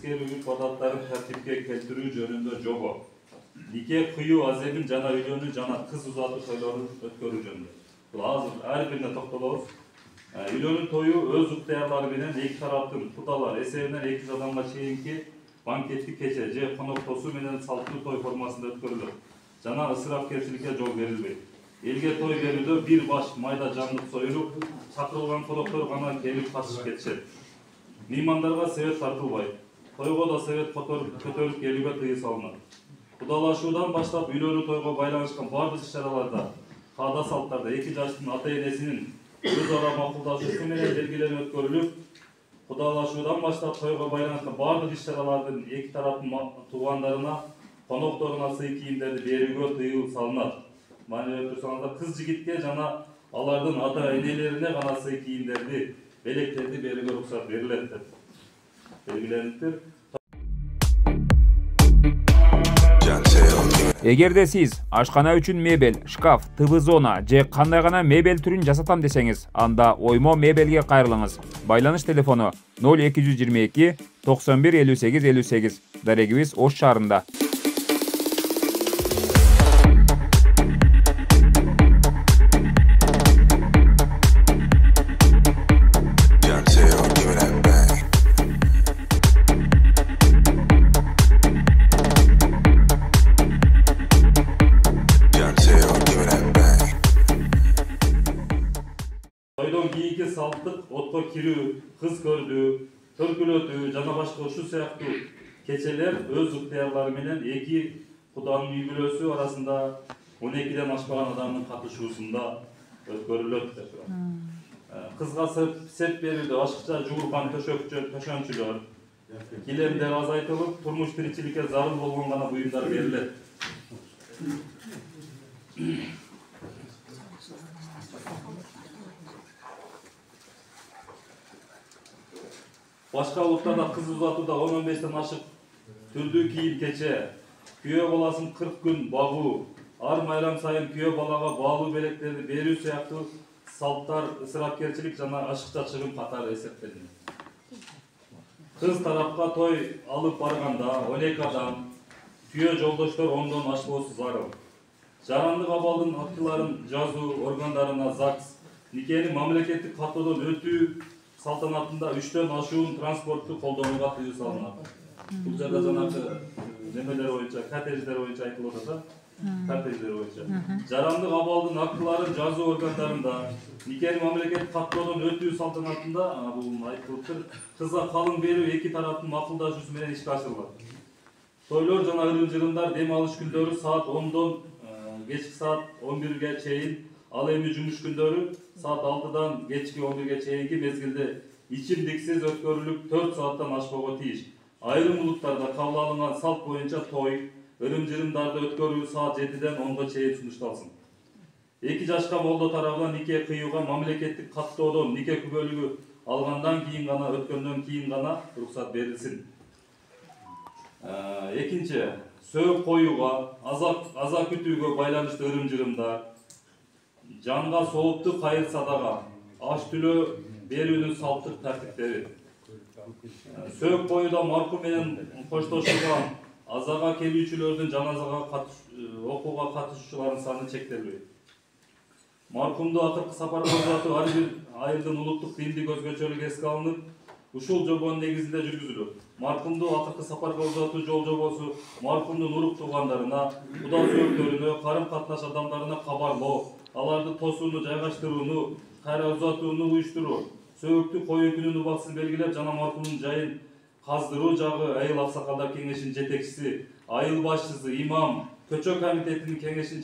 ескерүү адаттарын тартипке келтирүү жөнүндө жобо, нике кыюу азебин жана үйлөнүү жана кыз узатуу тойлорун өткөрүү жөнүндө. Бул азыр ар бирине токтолобуз. Үйлөнүү тою өз ыктыярлары менен эки тараптын кудалар эсебинен 200 адамга чейинки банкеттик кече же конок тосуу менен салттуу той формасында өткөрүлөт жана ысырапкерчиликке жол берилбейт. Элге той берүүдө бир баш майда жандык союлуп, чакырылган коноктор гана келип катышып кетишет. Меймандарга себет тартылбайт. Тойго да себет көтөрүп келүүгө тыюу салынат. Кудалашуудан баштап үйлөнүү тойго байланышкан бардык иш-чараларда, каада салттарда эки жаштын ата-энесинин өз ара макулдашуусу менен белгиленип өткөрүлүп, кудалашуудан баштап тойго байланышкан бардык иш-чаралардын эки тараптын туугандарына, конокторуна сый кийимдерди берүүгө тыюу салынат. Маанилүү турсаңыздар, кыз жигитке жана алардын ата-энелерине гана сый кийимдерди, белектерди берүүгө уруксат берилет деп белгилениптир. Эгерде сиз ашкана үчүн мебель, шкаф, ТВ зона же кандай гана мебель түрүн жасатам десеңиз, анда Оймо мебелге кайрылыңыз. Байланыш телефону 0222 91 58 58. Дарегибиз Ош шаарында. Тойдон кийинки салттык отко кирүү, кыз көрдүү, төркүлөтүү жана башка ушул сыяктуу кечелер өз ыктыярлары менен эки куданын үй бүлөсү арасында 12ден ашпаган адамдын катышуусунда өткөрүлөт деп турат. Кызга сеп берүүдө ашыкча жууркан төшөнчүлөр, килемдер азайтылып, турмуш тиричиликке зарыл болгон гана буюмдар берилет. Башка улуттарда кыз узатууда 10-15ден ашык түрдүү кийим кече, күйөө баласын 40 күн багуу, ар майрам сайын күйөө балага баалуу белектерди берүү сыяктуу салттар ысырапкерчилик жана ашыкча чыгым катары эсептелинет. Кыз тарапка той алып барганда 12 адам, күйөө жолдоштор 10дон ашпоосу зарыл. Жарандык абалдын актыларын жазуу органдарына ЗАГС, никени мамлекеттик каттоодон өтүү салтанатында 3дөн ашуун транспортту колдонууга тыюу салынат. Бул жерде жанагы немелер боюнча, коттедждер боюнча айтылып атат, коттедждер боюнча. Жарандык абалдын актыларын жазуу органдарында, никени мамлекеттик каттоодон өтүү салтанатында бул айтылыптыр, кызга калың берүү эки тараптын макулдашуусу менен ишке ашырылат. Тойлор жана ырым-жырымдар дем алыш күндөрү саат 10дон кечки саат 11ге чейин, ал эми жумуш күндөрү саат 6дан кечки 11ге чейинки мезгилде ичимдиксиз өткөрүлүп 4 сааттан ашпоого тийиш. Айрым улуттарда кабыл алынган салт боюнча той, ырым-жырымдарды өткөрүү саат 7ден 10го чейин сунушталсын. Эки жашка молдо тарабынан нике кыюуга мамлекеттик каттоодон нике күбөлүгү алгандан кийин гана, өткөндөн кийин гана уруксат берилсин. Экинчи, сөөк коюуга, аза күтүүгө байланыштуу ырым-жырымдар, жанга соопту кайыр садага, аш түлөө берүүнүн салттык тартиптери. Сөөк коюуда маркум менен коштошулган азага келүүчүлөрдүн жаназага окууга катышуучулардын саны чектелбейт. Маркумду акыркы сапарга узатуу ар бир айылдын улуттук диндик өзгөчөлүгү эске алынып, ушул жобонун негизинде жүргүзүлөт. Маркумду акыркы сапарга узатуу жол жобосу маркумдун урук туугандарына, куда сөөктөрүнө, карым-катнаш адамдарына кабарлоо, аларды тосууну жайгаштырууну, кайра узатууну уюштуруу, сөөктү коюу күнүн убактысын белгилеп жана маркумдун жайын каздыруу жагы айыл аксакалдар кеңешинин жетекчиси, айыл башчысы, имам, көчө комитетинин кеңешинин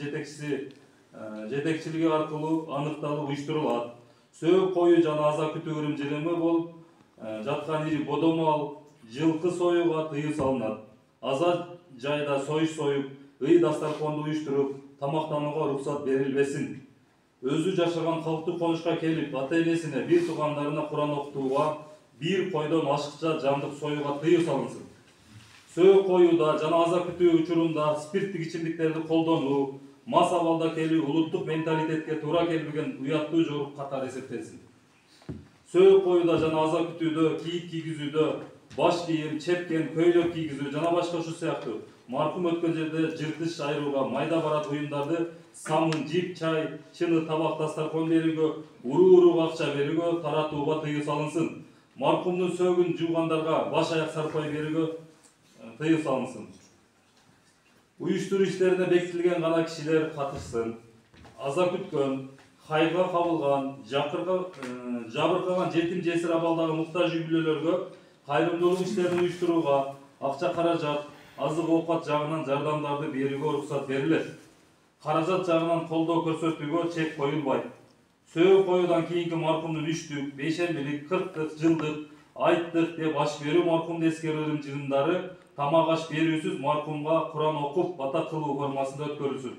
жетекчилиги аркылуу аныкталып уюштурулат. Сөөк коюу жана аза күтүү ырым-жырымы болуп жаткан ири бодомал, жылкы союуга тыюу салынат. Аза жайда союш союп, ый дастарконду уюштуруп, тамактанууга уруксат берилбесин. Өзү жашаган калктуу конушка келип, ата-энесине, бир туугандарына Куран окутууга, бир койдон ашыкча жандык союуга тыюу салынсын. Сөөк коюуда жана аза күтүү учурунда спирттик ичимдиктерди колдонуу, мас абалда келүү улуттук менталитетке туура келбеген уяттуу жорук катары эсептелсин. Сөөк коюуда жана аза күтүүдө, кийик кийгизүүдө баш кийим, чепкен, көйлөк кийгизүү жана башка ушул сыяктуу маркум өткөн жерде жыртыш айырууга, майда барат уюмдарды самын, жип, чай, чыны, табак, дастаркон берүүгө, уруу акча берүүгө, таратууга тыюу салынсын. Маркумдун сөөгүн жуугандарга баш аяк сарпай берүүгө тыюу салынсын. Уюштуруу иштерине бекитилген гана кишилер катышсын. Аза күткөн, хайга кабылган, жабыркаган жетим жесир абалдагы муктаж үй бүлөлөргө кайрымдуулук иштерин уюштурууга, акча каражат, азык оокат жагынан жардамдарды берүүгө уруксат берилет. Каражат жагынан колдоо көрсөтүүгө чек коюлбайт. Сөөгү коюудан кийинки маркумдун үчтүк, бейшембилик, 40-тык, жылдык, айттык деп аш берүү маркумду эскерүү ырым-жырымдары тамак аш берүүсүз маркумга Куран окуп бата кылуу формасында өткөрүлсүн.